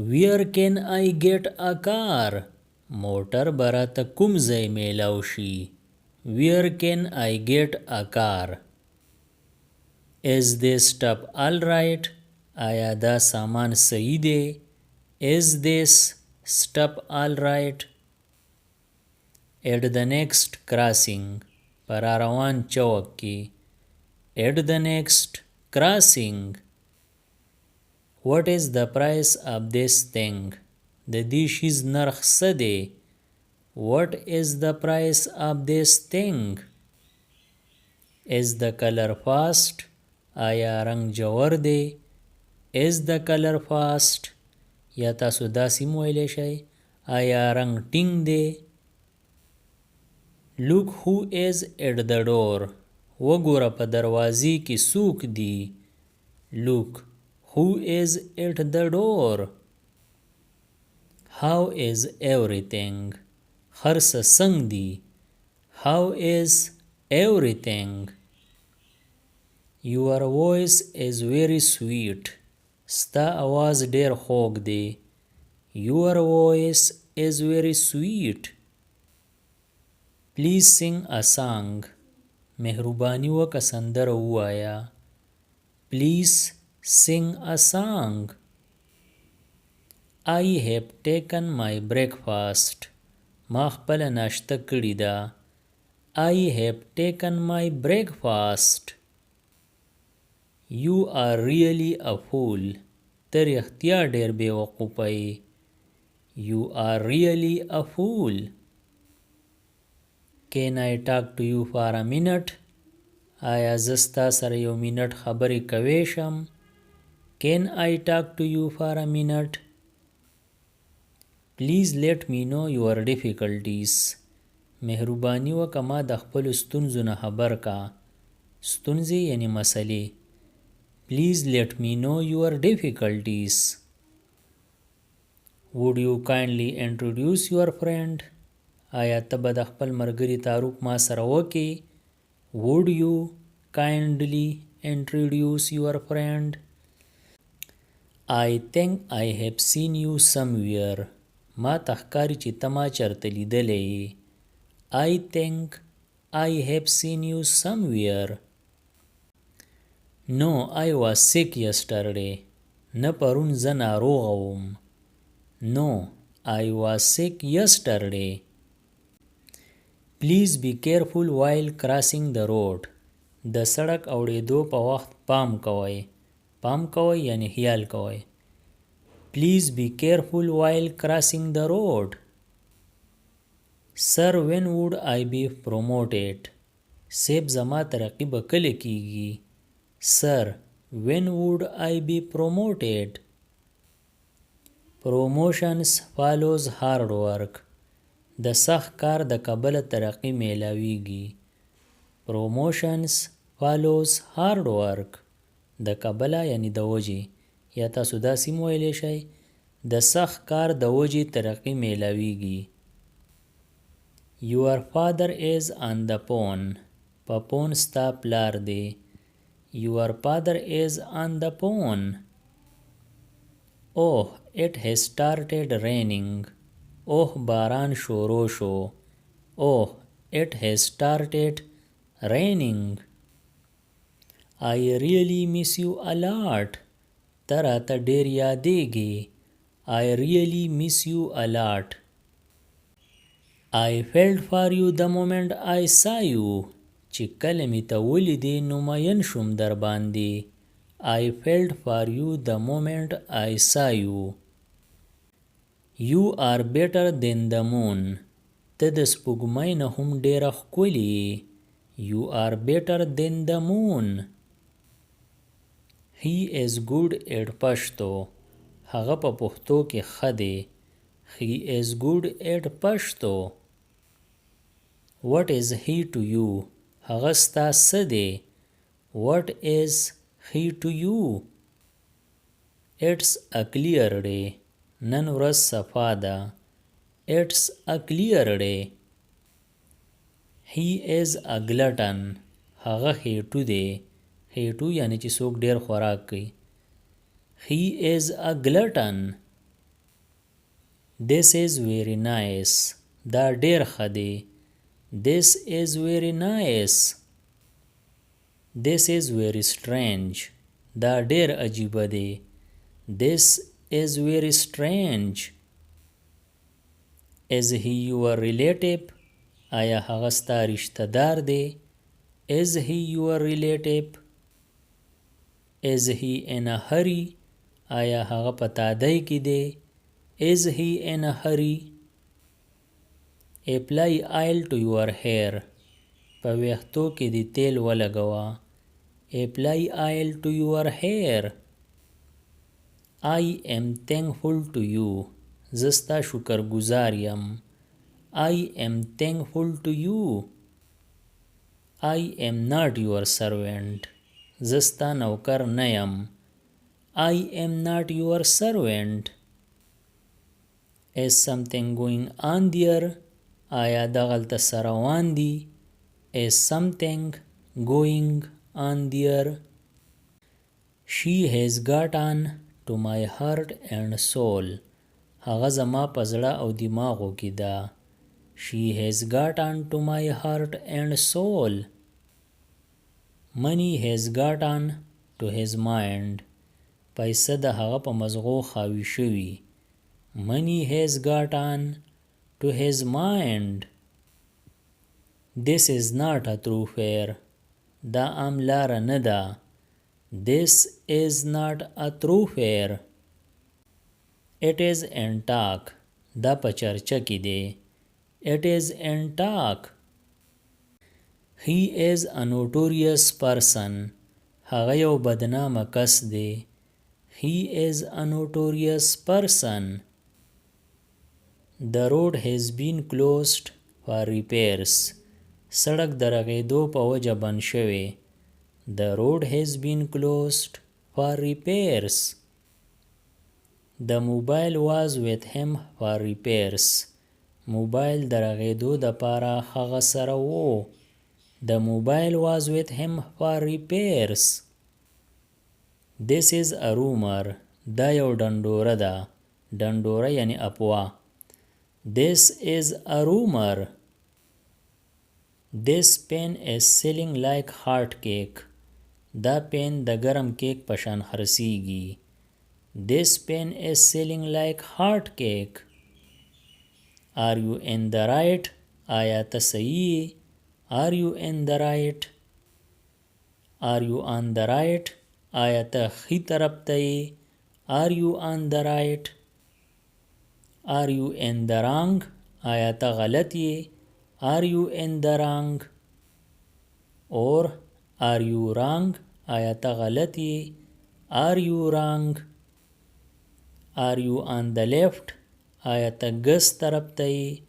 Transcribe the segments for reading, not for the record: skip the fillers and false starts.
Where can I get a car? موټر براته کوم ځای میلاو شي. Where can I get a car? Is this stuff alright? آیا دا سامان صحیح دی؟ Is this stuff alright? At the next crossing. پر روان چوک کې. At the next crossing. What is the price of this thing? د دې شیز نرخ څه دی؟ What is the price of this thing? Is the color fast? آیا رنگ جوور دی؟ Is the color fast? یا تاسو داسې مویلی شئ آیا رنگ ټینګ دی؟ Look who is at the door. وګوره په دروازې کې څوک دی. Look who is at the door. How is everything? هر څه څنګه دی. How is everything? Your voice is very sweet. ستا आवाज ډیر خوږ دی. Your voice is very sweet. Please sing a song. مهرباني وکړه سندره ووایه. Please sing a song. I have taken my breakfast. ما خپله ناشته کړې ده. I have taken my breakfast. You are really a fool. ته رښتیا ډېر بېوقوفه یې. You are really a fool. Can I talk to you for a minute? آیا زه ستا سره یو منټ خبرې کولی شم؟ Can I talk to you for a minute? Please let me know your difficulties. مهرباني وکړه ما د خپلو ستونزو نه خبر کا. ستونزې یعنی مسلې. Please let me know your difficulties. Would you kindly introduce your friend? آیا ته به د خپل ملګري تعارف ما سره وکړې؟ Would you kindly introduce your friend? I think I have seen you somewhere. ما ته ښکاري چې ته ما چېرته لیدلی یې. I think I have seen you somewhere. No, I was sick yesterday. نه پرون زه ناروغه وم. No, I was sick yesterday. Please be careful while crossing the road. د سړک اوړېدو په وخت پام کوئ. پام کوئ یعنی خیال کوئ. Please be careful while crossing the road. Sir, when would I be promoted? سیب زما ترقی به کله کیږي. Sir, when would I be promoted? Promotions follows hard work. د سخت کار د کبله ترقی میلاویږي. Promotions follows hard work. د کبله یعنی د وجې. یا تاسو داسې ویلی شئ د سخت کار د وجې ترقی میلاویږي. Your father is on the phone. په فون ستا پلار دی. Your father is on the phone. Oh, it has started raining. Oh, باران شروع شو. Oh, it has started raining. I really miss you a lot. ته راته ډېر یادېږې. I really miss you a lot. I felt for you the moment I saw you. چې کله مې ته ولیدې نو مین شوم در باندې. I felt for you the moment I saw you. You are better than the moon. ته د سپوږمۍ نه هم ډېره ښکلې یې. You are better than the moon. He is good at پښتو. هغه په پښتو کې ښه دی. He is good at پښتو. What is he to you? هغه ستا څه دی. What is he to you? It's a clear day. نن ورځ صفا ده. It's a clear day. He is a glutton. هغه خېټو دی. خېټو یعنی چې څوک ډېر خوراک کوي. He is a glutton. This is very nice. دا ډیر ښه دی. This is very nice. This is very strange. دا ډیر عجیبه دی. This is very strange. Is he your relative? آیا هغه ستا رشتہ دار دی؟ Is he your relative? Is he in a hurry? آیا هغه په تادۍ کې دی؟ Is he in a hurry? Apply oil to your hair. په ویښتو کې دی تیل ولګوه. Apply oil to your hair. I am thankful to you. زه ستا شکرګزار یم. I am thankful to you. I am not your servant. زه ستا نوکر نه یم. I am not your servant. Is something going on there? آیا دغلته څه روان دي؟ Is something going on there? She has gotten to my heart and soul. هغه زما په زړه او دماغو کې ده. She has gotten to my heart and soul. Money has gotten to his mind. پیسه د هغه په مزغو خاوي شوي. Money has gotten to his mind. This is not a thoroughfare. دا عام لاره نه ده. This is not a thoroughfare. It is in talk. دا په چرچه کې دی. It is in talk. He is a notorious person. هغه یو بدنامه کس دی. He is a notorious person. The road has been closed for repairs. سړک د رغېدو په وجه بند شوی. The road has been closed for repairs. The mobile was with him for repairs. موبایل د رغېدو دپاره هغه سره و. The mobile was with him for repairs. This is a rumor. دا یو ډنډوره ده. ډنډوره یعنی افواه. This is a rumor. This pen is selling like hot cake. دا پین د ګرم کیک په شان خرڅیږي. This pen is selling like hot cake. Are you in the right? آیا ته صحیح؟ Are you in the right? Are you on the right? آیا ته ښي طرف ته یې؟ Are you on the right? Are you in the wrong? آیا ته غلط یې؟ Are you in the wrong? Or are you wrong? آیا ته غلط یې؟ Are you wrong? Are you on the left? آیا ته ګس طرف ته یې؟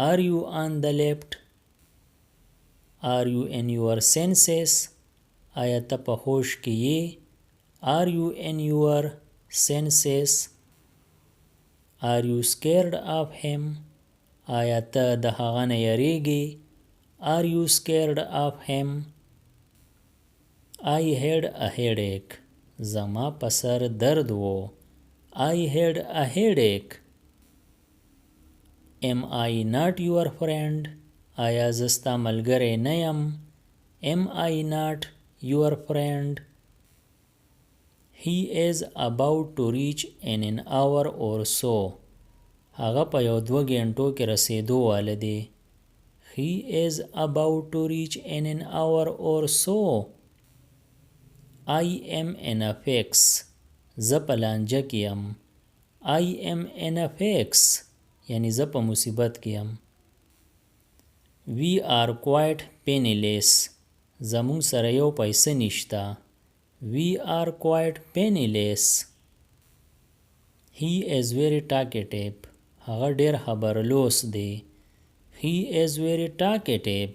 Are you on the left? Are you in your senses? آیا ته په هوش کې یې؟ Are you in your senses? Are you scared of him? آیا ته د هغه نه یریږې؟ Are you scared of him? I had a headache. زما په سر درد و. I had a headache. Am I not your friend? آیا زه ستا ملګری نه یم؟ Am I not your friend? He is about to reach in an hour or so. هغه په یو 2 غنټو کې رسېدو واله دی. He is about to reach in an hour or so. I am in a fix. زه په لانجه کې یم. I am in a fix. یعنی زه په مصیبت کې یم. We are quite penniless. زمون سره یو پیسه نشته. We are quite penniless. He is very talkative. هغه ډیر خبرلوس دی. He is very talkative.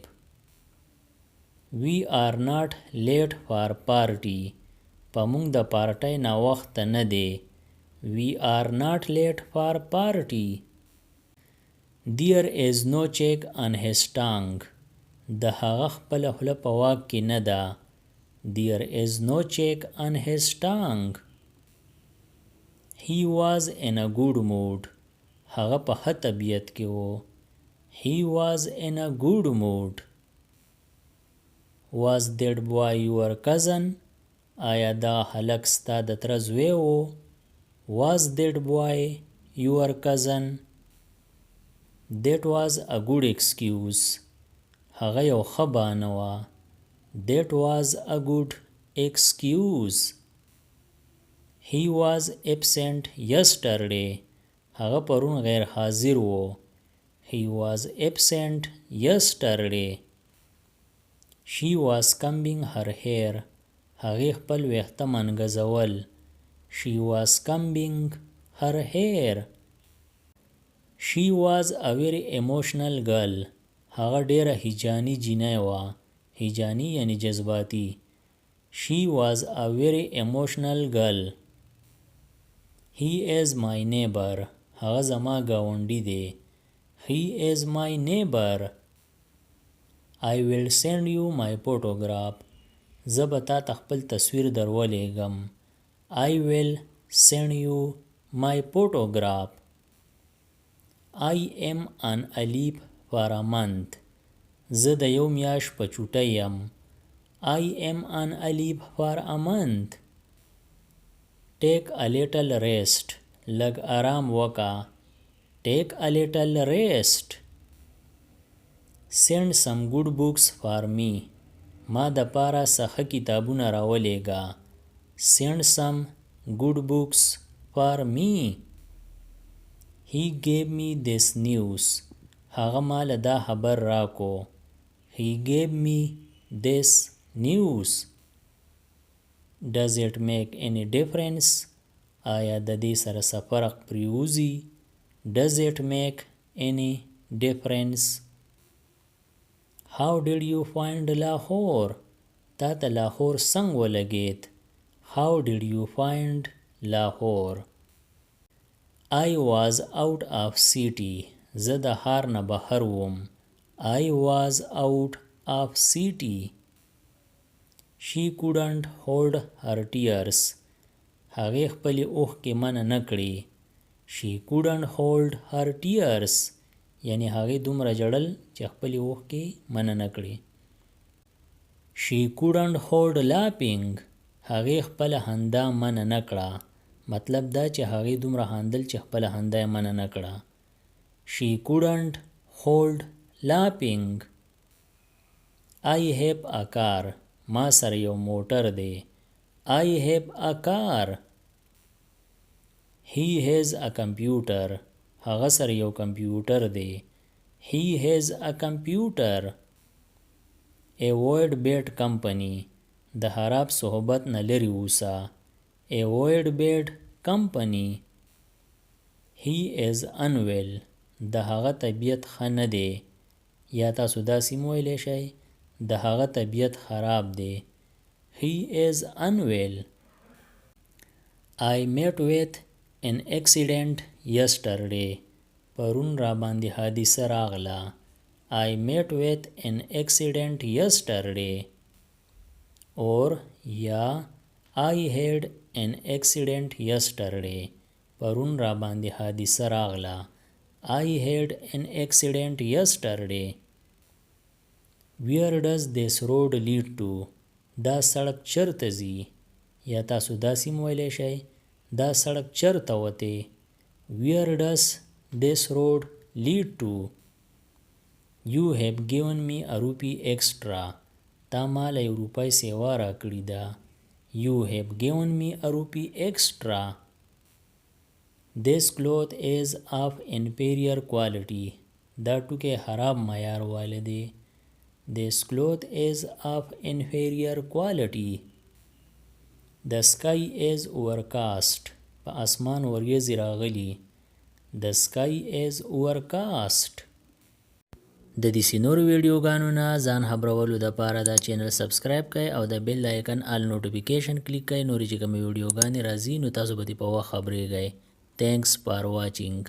We are not late for party. په مونږ د پارټۍ نه وخت نه دی. We are not late for party. There is no check on his tongue. د هغه خپل خوله په واک کې نه ده. There is no check on his tongue. He was in a good mood. هغه په ښه طبیعت کې و. He was in a good mood. Was that boy your cousin? آیا دا هلک ستا د تره زوی و؟ Was that boy your cousin? That was a good excuse. هغه یو ښه بهانه وه. That was a good excuse. He was absent yesterday. هغه پرون غیر حاضر و. He was absent yesterday. She was combing her hair. هغې خپل ویښته منګزول. She was combing her hair. She was a very emotional girl. هغه ډیره هیجانی جینۍ وه. هیجانی یعنی جذباتی. She was a very emotional girl. He is my neighbor. هغه زما ګاونډی دی. He is my neighbor. I will send you my photograph. زه به تا ته خپل تصویر درولېږم. I will send you my photograph. I am on a leave for a month. زه د یو میاشت په چوټۍ یم. I am on a leave for a month. Take a little rest. لږ آرام وکړه. Take a little rest. Send some good books for me. ما د پاره څه کتابونه راولېږه. Send some good books for me. He gave me this news. هغه مال دا خبر راکو. He gave me this news. Does it make any difference? آیا د دې سره څه فرق پریوزي؟ Does it make any difference? How did you find Lahore? تا ته لاهور څنګه ولګید؟ How did you find Lahore? I was out of city. زه د ښار نه بهر وم. I was out of city. She couldn't hold her tears. هغې خپلې اوښکې منع نه کړې. She couldn't hold her tears. یعنی هغې دومره ژړل چې خپلې اوښکې منع نه کړې. She couldn't hold laughing. هغې خپله خندا منع نه کړه. مطلب دا چې هغې دومره خندل چې خپله خندا یې منع نه کړه. She couldn't hold laughing. I have a car. ما سره یو موټر دی. I have a car. He has a computer. هغه سره یو کمپیوټر دی. He has a computer. Avoid bad company. د خراب صحبت نه لرې اوسه. Avoid bad company. He is unwell. د هغه طبیعت ښه نه دی. یا تاسو داسې هم ویلی شئ د هغه طبیعت خراب دی. He is unwell. I met with an accident yesterday. پرون را باندې حادثه راغله. I met with an accident yesterday. Or یا I had an accident yesterday. پرون را باندې حادثه راغله. I had an accident yesterday. Where does this road lead to? دا سړک چرته ځي؟ یا تاسو داسې هم ویلی شئ دا سړک چرته وتې؟ Where does this road lead to? You have given me a rupee extra. تا ماله یو روپۍ سیوا راکړې ده. You have given me a rupee extra. This cloth is of inferior quality. دا ټوکی خراب معیار والا دی. This cloth is of inferior quality. The sky is overcast. په اسمان وریځې راغلي. The sky is overcast. د دې نورو ویډیوګانو نه ځان خبرولو دپاره دا چینل سبسکرایب کړئ او د بیل آیکن آل نوټیفیکیشن کلیک کړئ. نورې چې کومې ویډیوګانې راځي نو تاسو به دې په وخت خبرېږئ. Thanks for watching.